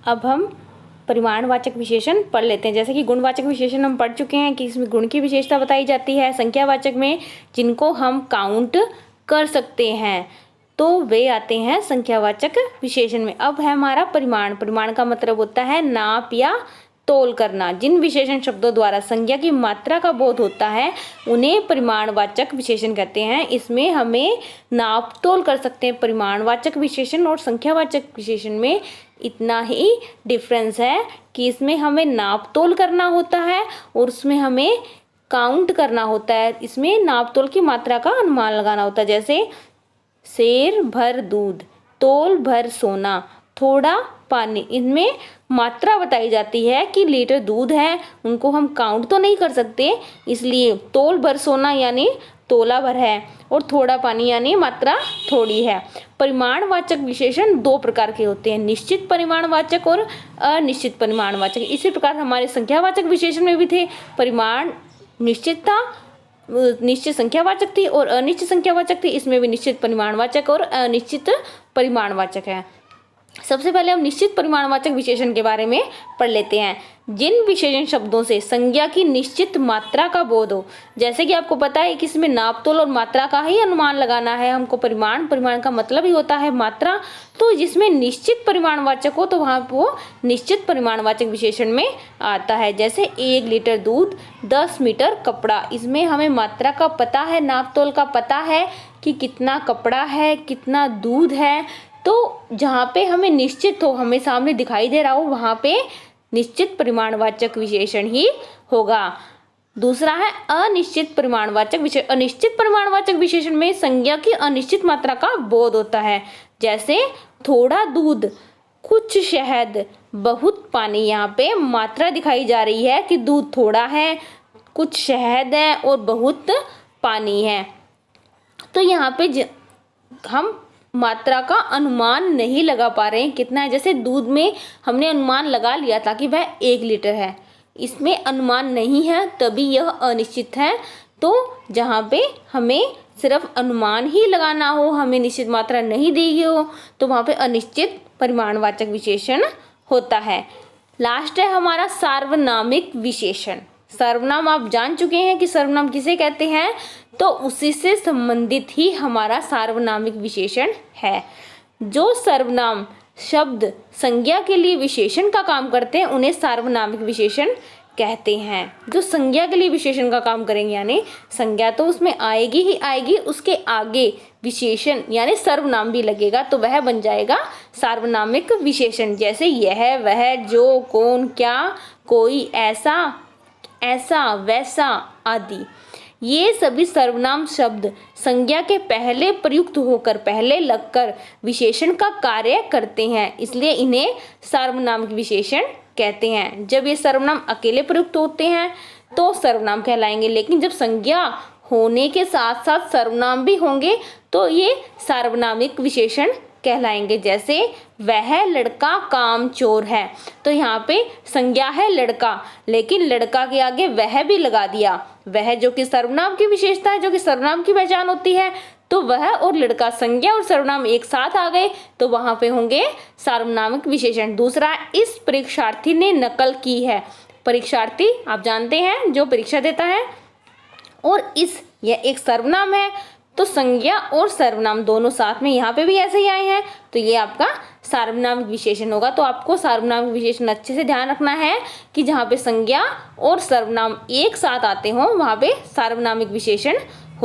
अब हम परिमाणवाचक विशेषण पढ़ लेते हैं। जैसे कि गुणवाचक विशेषण हम पढ़ चुके हैं कि इसमें गुण की विशेषता बताई जाती है। संख्यावाचक में जिनको हम काउंट कर सकते हैं तो वे आते हैं संख्यावाचक विशेषण में। अब है हमारा परिमाण। परिमाण का मतलब होता है नाप या तोल करना। जिन विशेषण शब्दों द्वारा संज्ञा की मात्रा का बोध होता है उन्हें परिमाणवाचक विशेषण कहते हैं। इसमें हमें नाप तोल कर सकते हैं। परिमाणवाचक विशेषण और संख्यावाचक विशेषण में इतना ही डिफरेंस है कि इसमें हमें नाप तोल करना होता है और उसमें हमें काउंट करना होता है। इसमें नाप तोल की मात्रा का अनुमान लगाना होता है। जैसे सेर भर दूध, तोल भर सोना, थोड़ा पानी। इनमें मात्रा बताई जाती है कि लीटर दूध है, उनको हम काउंट तो नहीं कर सकते, इसलिए तोल भर सोना यानी तोला भर है और थोड़ा पानी यानी मात्रा थोड़ी है। परिमाणवाचक विशेषण दो प्रकार के होते हैं, निश्चित परिमाणवाचक और अनिश्चित परिमाणवाचक। इसी प्रकार हमारे संख्यावाचक विशेषण में भी थे। परिमाण निश्चितता निश्चित संख्यावाचक थी और अनिश्चित संख्यावाचक थी। इसमें भी निश्चित परिमाणवाचक और अनिश्चित परिमाणवाचक है। सबसे पहले हम निश्चित परिमाणवाचक विशेषण के बारे में पढ़ लेते हैं। जिन विशेषण शब्दों से संज्ञा की निश्चित मात्रा का बोध हो, जैसे कि आपको पता है कि इसमें नाप तोल और मात्रा का ही अनुमान लगाना है हमको। परिमाण का मतलब ही होता है मात्रा, तो जिसमें निश्चित परिमाणवाचक हो तो वहाँ वो निश्चित परिमाणवाचक विशेषण में आता है। जैसे 1 लीटर दूध, 10 मीटर कपड़ा। इसमें हमें मात्रा का पता है, नाप तोल का पता है कि कितना कपड़ा है, कितना दूध है। तो जहाँ पे हमें निश्चित हो, हमें सामने दिखाई दे रहा हो, वहाँ पे निश्चित परिमाणवाचक विशेषण ही होगा। दूसरा है अनिश्चित परिमाणवाचक विशेषण। अनिश्चित परिमाणवाचक विशेषण में संज्ञा की अनिश्चित मात्रा का बोध होता है। जैसे थोड़ा दूध, कुछ शहद, बहुत पानी। यहाँ पे मात्रा दिखाई जा रही है कि दूध थोड़ा है, कुछ शहद है और बहुत पानी है। तो यहाँ पे हम मात्रा का अनुमान नहीं लगा पा रहे हैं कितना है। जैसे दूध में हमने अनुमान लगा लिया था कि वह 1 लीटर है, इसमें अनुमान नहीं है तभी यह अनिश्चित है। तो जहाँ पे हमें सिर्फ अनुमान ही लगाना हो, हमें निश्चित मात्रा नहीं दी गई हो, तो वहाँ पे अनिश्चित परिमाणवाचक विशेषण होता है। लास्ट है हमारा सार्वनामिक विशेषण। सर्वनाम आप जान चुके हैं कि सर्वनाम किसे कहते हैं, तो उसी से संबंधित ही हमारा सार्वनामिक विशेषण है। जो सर्वनाम शब्द संज्ञा के लिए विशेषण का काम करते हैं उन्हें सार्वनामिक विशेषण कहते हैं। जो संज्ञा के लिए विशेषण का काम करेंगे यानी संज्ञा तो उसमें आएगी ही आएगी, उसके आगे विशेषण यानी सर्वनाम भी लगेगा तो वह बन जाएगा सार्वनामिक विशेषण। जैसे यह, वह, जो, कौन, क्या, कोई, ऐसा, ऐसा, वैसा आदि। ये सभी सर्वनाम शब्द संज्ञा के पहले प्रयुक्त होकर, पहले लगकर विशेषण का कार्य करते हैं, इसलिए इन्हें सार्वनामिक विशेषण कहते हैं। जब ये सर्वनाम अकेले प्रयुक्त होते हैं तो सर्वनाम कहलाएंगे, लेकिन जब संज्ञा होने के साथ साथ सर्वनाम भी होंगे तो ये सार्वनामिक विशेषण कहलाएंगे। जैसे वह लड़का कामचोर है, तो यहाँ पे संज्ञा है लड़का, लेकिन लड़का के आगे वह भी लगा दिया। वह जो कि सर्वनाम की विशेषता है, जो कि सर्वनाम की पहचान होती है, तो वह और लड़का संज्ञा और सर्वनाम एक साथ आ गए तो वहां पे होंगे सार्वनामिक विशेषण। दूसरा, इस परीक्षार्थी ने नकल की है। परीक्षार्थी आप जानते हैं जो परीक्षा देता है, और इस यह एक सर्वनाम है, तो संज्ञा और सर्वनाम दोनों साथ में यहाँ पे भी ऐसे ही आए हैं, तो ये आपका सार्वनामिक विशेषण होगा। तो आपको सार्वनामिक विशेषण अच्छे से ध्यान रखना है कि जहाँ पे संज्ञा और सर्वनाम एक साथ आते हों वहाँ पे सार्वनामिक विशेषण